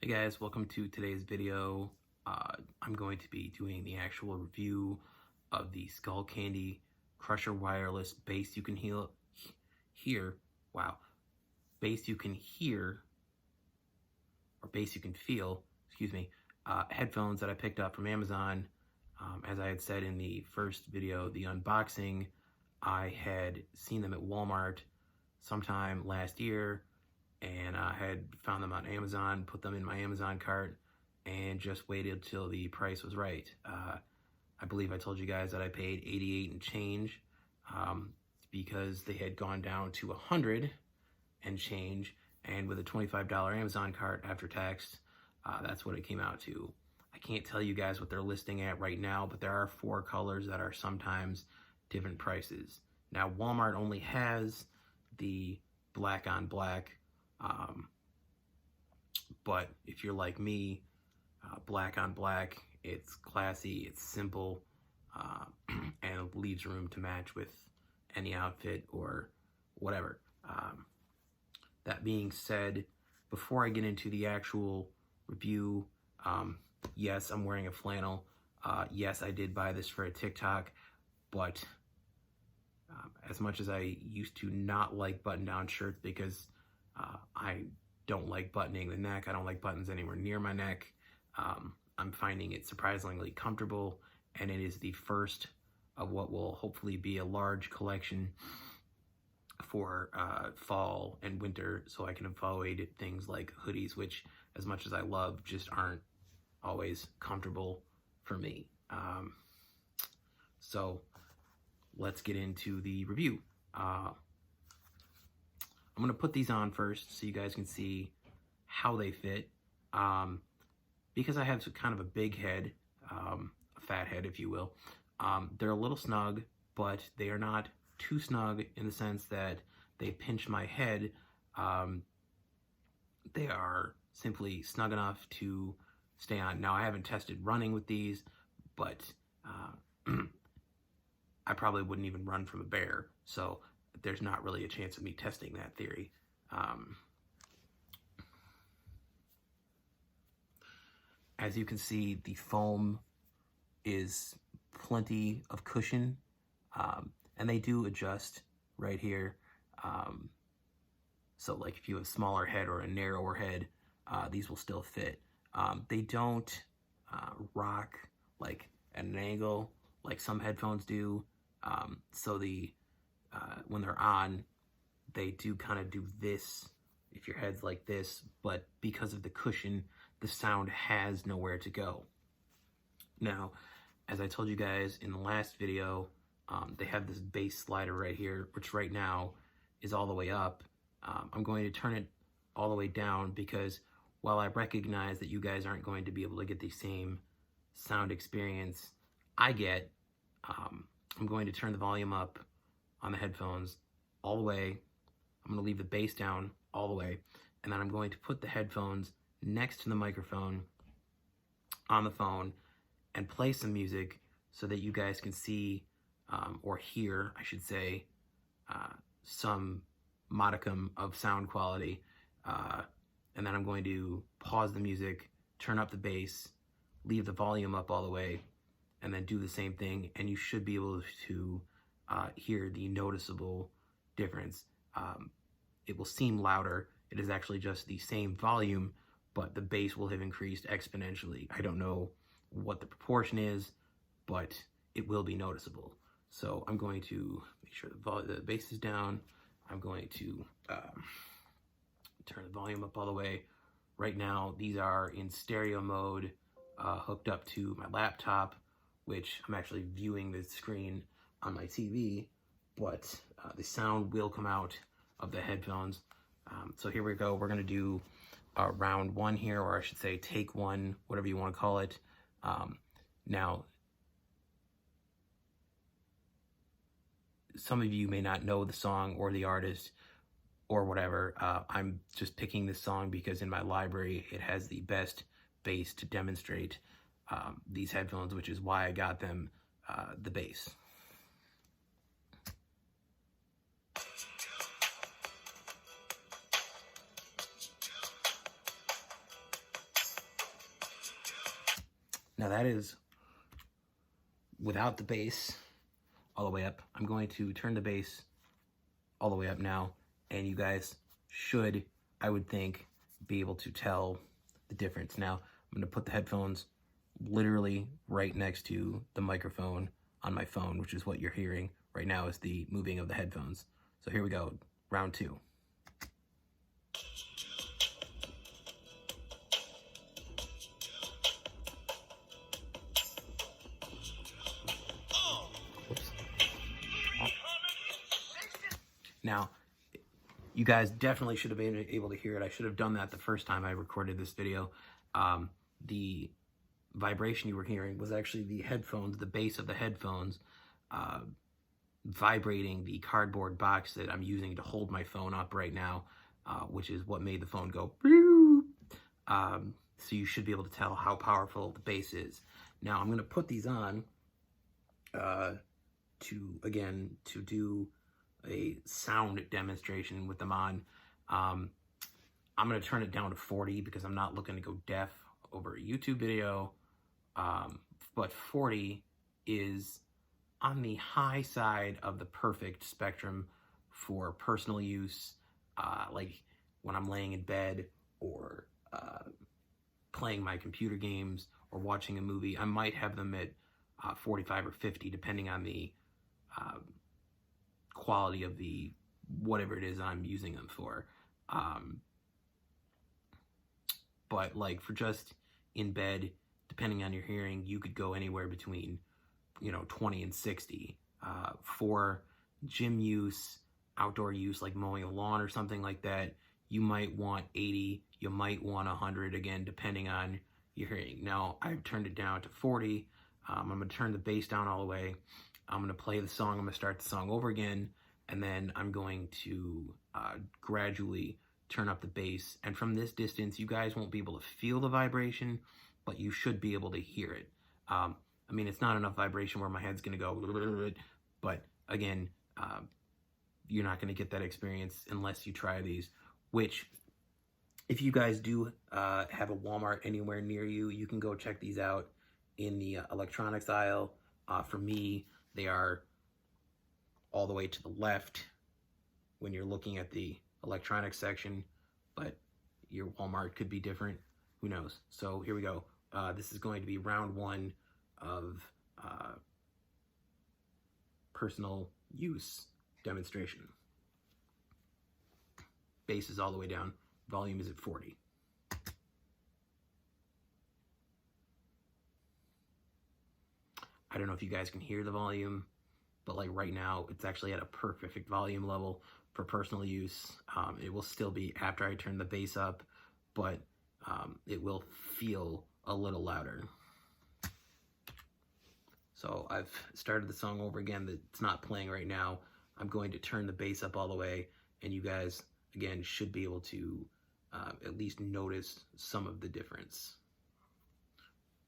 Hey guys, welcome to today's video. I'm going to be doing the actual review of the Skullcandy Crusher Wireless Bass You Can Hear, wow, Bass You Can Hear, or Bass You Can Feel, excuse me, headphones that I picked up from Amazon. As I had said in the first video, the unboxing, I had seen them at Walmart sometime last year, and I had found them on Amazon, put them in my Amazon cart, and just waited till the price was right. I believe I told you guys that I paid $88 and change because they had gone down to $100 and change, and with a $25 Amazon cart after tax, that's what it came out to. I can't tell you guys what they're listing at right now, but there are 4 colors that are sometimes different prices. Now, Walmart only has the black on black, but if you're like me, black on black, it's classy, it's simple, and it leaves room to match with any outfit or whatever. That being said, before I get into the actual review, yes, I'm wearing a flannel. Yes, I did buy this for a TikTok, but as much as I used to not like button-down shirts because I don't like buttoning the neck, I don't like buttons anywhere near my neck, I'm finding it surprisingly comfortable, and it is the first of what will hopefully be a large collection for fall and winter, so I can avoid things like hoodies, which, as much as I love, just aren't always comfortable for me. So let's get into the review. I'm going to put these on first so you guys can see how they fit. Because I have kind of a big head, a fat head if you will, they're a little snug, but they are not too snug in the sense that they pinch my head. They are simply snug enough to stay on. Now, I haven't tested running with these, but I probably wouldn't even run from a bear, so there's not really a chance of me testing that theory. As you can see, the foam is plenty of cushion, and they do adjust right here. So like if you have a smaller head or a narrower head, these will still fit. They don't rock like at an angle like some headphones do. So when they're on, they do kind of do this if your head's like this, but because of the cushion, the sound has nowhere to go. Now, as I told you guys in the last video, they have this bass slider right here, which right now is all the way up. I'm going to turn it all the way down because while I recognize that you guys aren't going to be able to get the same sound experience I get, I'm going to turn the volume up on the headphones all the way. I'm going to leave the bass down all the way, and then I'm going to put the headphones next to the microphone on the phone and play some music so that you guys can see, or hear, I should say, some modicum of sound quality. And then I'm going to pause the music, turn up the bass, leave the volume up all the way, and then do the same thing, and you should be able to hear the noticeable difference. It will seem louder. It is actually just the same volume, but the bass will have increased exponentially. I don't know what the proportion is, but it will be noticeable. So I'm going to make sure the bass is down. I'm going to turn the volume up all the way. Right now, these are in stereo mode, hooked up to my laptop, which I'm actually viewing the screen on my TV, but the sound will come out of the headphones. So here we go. We're going to do round 1 here, or I should say take 1, whatever you want to call it. Now, some of you may not know the song or the artist or whatever. I'm just picking this song because in my library it has the best bass to demonstrate these headphones, which is why I got them the bass. Now that is without the bass all the way up. I'm going to turn the bass all the way up now, and you guys should, I would think, be able to tell the difference. Now, I'm going to put the headphones literally right next to the microphone on my phone, which is what you're hearing right now is the moving of the headphones. So here we go, round two. Now, you guys definitely should have been able to hear it. I should have done that the first time I recorded this video. The vibration you were hearing was actually the headphones, the base of the headphones, vibrating the cardboard box that I'm using to hold my phone up right now, which is what made the phone go. So you should be able to tell how powerful the bass is. Now I'm going to put these on to do a sound demonstration with them on. I'm going to turn it down to 40 because I'm not looking to go deaf over a YouTube video. But 40 is on the high side of the perfect spectrum for personal use, like when I'm laying in bed or playing my computer games or watching a movie. I might have them at 45 or 50, depending on the quality of the whatever it is I'm using them for. But like for just in bed, depending on your hearing, you could go anywhere between 20 and 60. For gym use, outdoor use, like mowing a lawn or something like that, you might want 80, you might want 100, again, depending on your hearing. Now, I've turned it down to 40. I'm going to turn the bass down all the way. I'm going to play the song. I'm going to start the song over again, and then I'm going to gradually turn up the bass. And from this distance, you guys won't be able to feel the vibration, but you should be able to hear it. I mean, it's not enough vibration where my head's going to go, but again, you're not going to get that experience unless you try these, which if you guys do have a Walmart anywhere near you, you can go check these out in the electronics aisle. For me, they are all the way to the left when you're looking at the electronics section, but your Walmart could be different. Who knows? So here we go. This is going to be round one of personal use demonstration. Bass is all the way down. Volume is at 40. I don't know if you guys can hear the volume, but like right now, it's actually at a perfect volume level for personal use. It will still be after I turn the bass up, but it will feel a little louder. So I've started the song over again. That's not playing right now. I'm going to turn the bass up all the way, and you guys, again, should be able to at least notice some of the difference.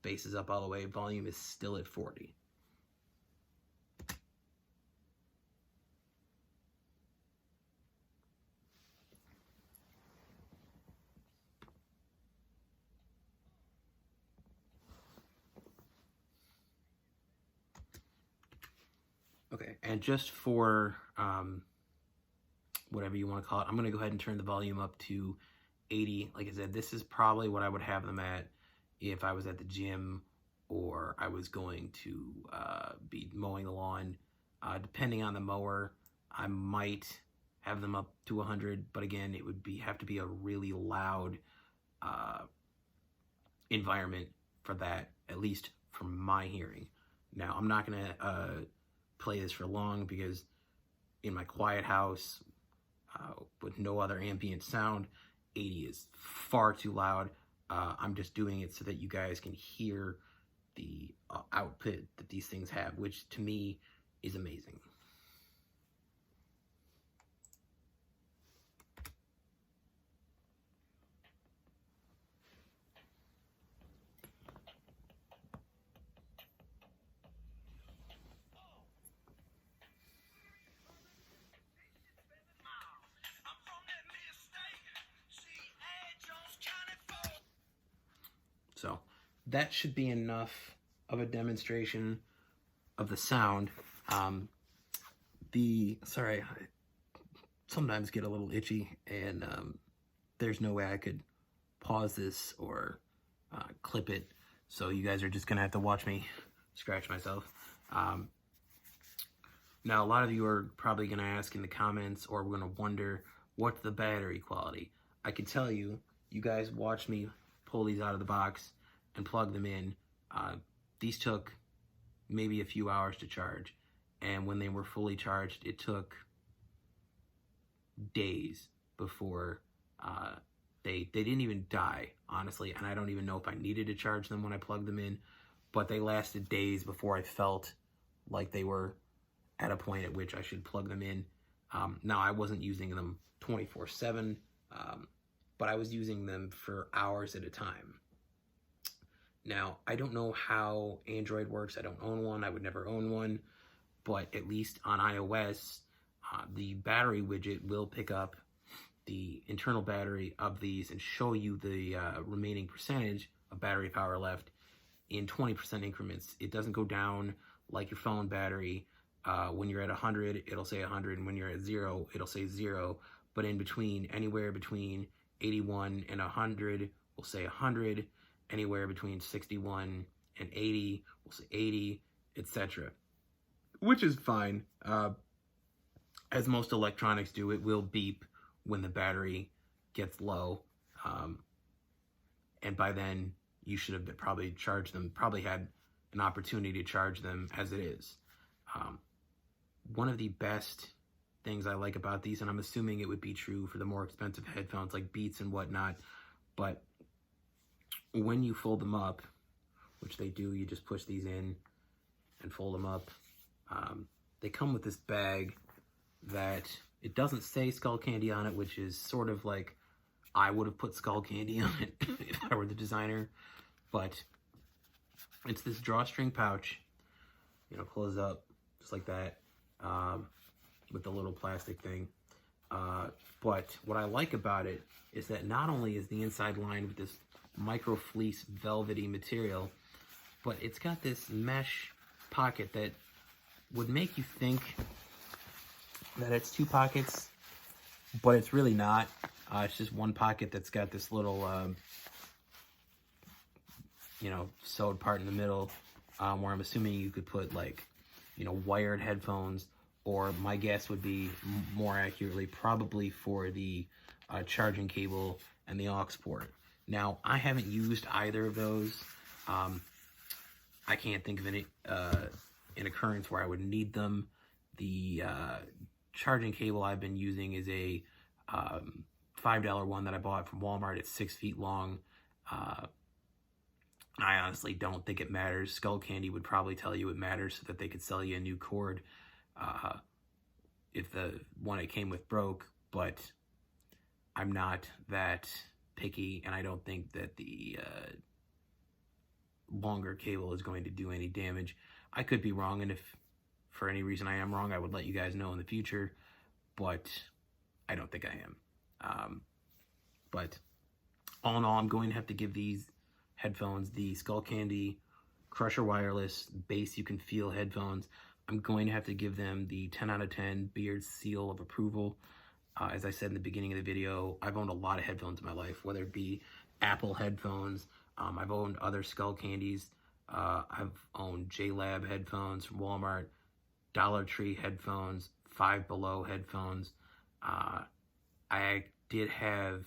Bass is up all the way. Volume is still at 40. Okay, and just for whatever you want to call it, I'm going to go ahead and turn the volume up to 80. Like I said, this is probably what I would have them at if I was at the gym or I was going to be mowing the lawn. Depending on the mower, I might have them up to 100, but again, it would have to be a really loud environment for that, at least from my hearing. Now, I'm not going to play this for long because in my quiet house with no other ambient sound, 80 is far too loud. I'm just doing it so that you guys can hear the output that these things have, which to me is amazing. So that should be enough of a demonstration of the sound. Sorry, I sometimes get a little itchy, and there's no way I could pause this or clip it, so you guys are just gonna have to watch me scratch myself. Now, a lot of you are probably gonna ask in the comments, or we're gonna wonder, what's the battery quality? I can tell you, you guys watched me pull these out of the box and plug them in. These took maybe a few hours to charge, and when they were fully charged, it took days before they didn't even die, honestly, and I don't even know if I needed to charge them when I plugged them in, but they lasted days before I felt like they were at a point at which I should plug them in. Now, I wasn't using them 24/7, but I was using them for hours at a time. Now, I don't know how Android works. I don't own one. I would never own one. But at least on iOS, the battery widget will pick up the internal battery of these and show you the remaining percentage of battery power left in 20% increments. It doesn't go down like your phone battery. When you're at 100, it'll say 100, and when you're at 0, it'll say 0. But in between, anywhere between 81 and 100, will say 100. Anywhere between 61 and 80, will say 80, etc. Which is fine. As most electronics do, it will beep when the battery gets low. And by then, you should have probably charged them, probably had an opportunity to charge them as it is. One of the best things I like about these, and I'm assuming it would be true for the more expensive headphones like Beats and whatnot, but when you fold them up, which they do, you just push these in and fold them up. They come with this bag that it doesn't say Skullcandy on it, which is sort of like I would have put Skullcandy on it if I were the designer. But it's this drawstring pouch, you know, close up just like that, with the little plastic thing. But what I like about it is that not only is the inside lined with this micro fleece velvety material, but it's got this mesh pocket that would make you think that it's two pockets, but it's really not. It's just one pocket that's got this little, you know, sewed part in the middle, where I'm assuming you could put, like, you know, wired headphones, or my guess would be more accurately probably for the charging cable and the aux port. Now, I haven't used either of those. I can't think of an occurrence where I would need them. The charging cable I've been using is a $5 one that I bought from Walmart. It's 6 feet long. I honestly don't think it matters. Skullcandy would probably tell you it matters so that they could sell you a new cord if the one it came with broke, but I'm not that picky, and I don't think that the longer cable is going to do any damage. I could be wrong, and if for any reason I am wrong, I would let you guys know in the future, but I don't think I am. But all in all, I'm going to have to give these headphones the Skullcandy Crusher Wireless Bass You Can Feel headphones. I'm going to have to give them the 10 out of 10 Beard seal of approval. As I said in the beginning of the video, I've owned a lot of headphones in my life, whether it be Apple headphones. I've owned other Skullcandies. I've owned JLab headphones from Walmart, Dollar Tree headphones, Five Below headphones. I did have,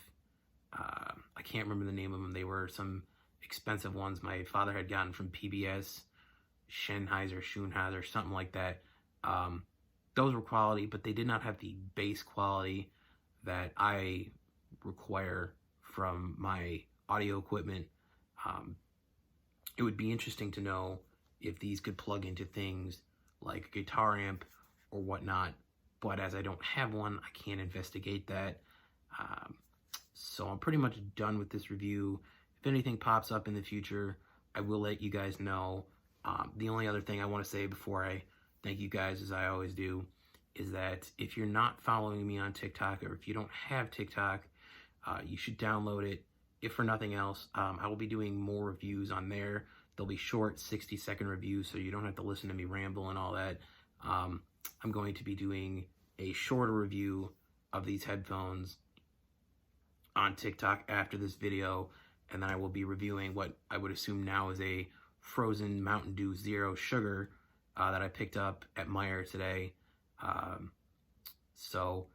I can't remember the name of them. They were some expensive ones my father had gotten from PBS, Sennheiser, something like that. Those were quality, but they did not have the bass quality that I require from my audio equipment. It would be interesting to know if these could plug into things like a guitar amp or whatnot, but as I don't have one, I can't investigate that. So I'm pretty much done with this review. If anything pops up in the future, I will let you guys know. The only other thing I want to say before I thank you guys, as I always do, is that if you're not following me on TikTok, or if you don't have TikTok, you should download it if for nothing else, I will be doing more reviews on there. They'll be short 60-second reviews, so you don't have to listen to me ramble and all that. I'm going to be doing a shorter review of these headphones on TikTok after this video, and then I will be reviewing what I would assume now is a frozen Mountain Dew Zero Sugar that I picked up at Meijer today. So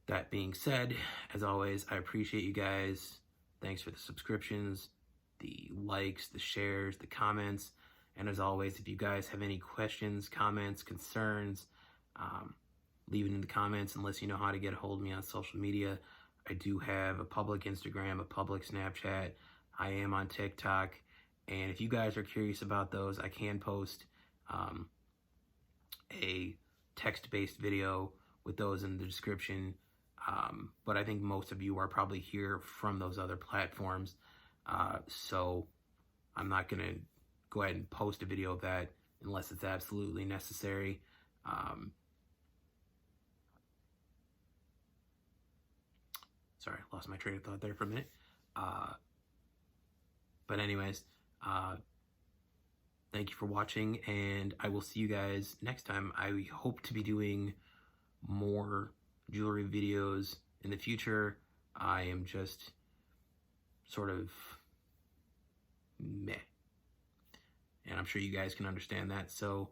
that being said, as always, I appreciate you guys. Thanks for the subscriptions, the likes, the shares, the comments. And as always, if you guys have any questions, comments, concerns, leave it in the comments unless you know how to get a hold of me on social media. I do have a public Instagram, a public Snapchat. I am on TikTok. And if you guys are curious about those, I can post a text-based video with those in the description. But I think most of you are probably here from those other platforms. So I'm not going to go ahead and post a video of that unless it's absolutely necessary. Sorry, lost my train of thought there for a minute. But anyways, thank you for watching, and I will see you guys next time. I hope to be doing more jewelry videos in the future. I am just sort of meh. And I'm sure you guys can understand that. So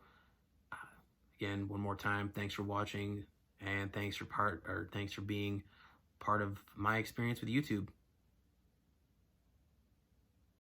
again, one more time, thanks for watching, and thanks for being part of my experience with YouTube.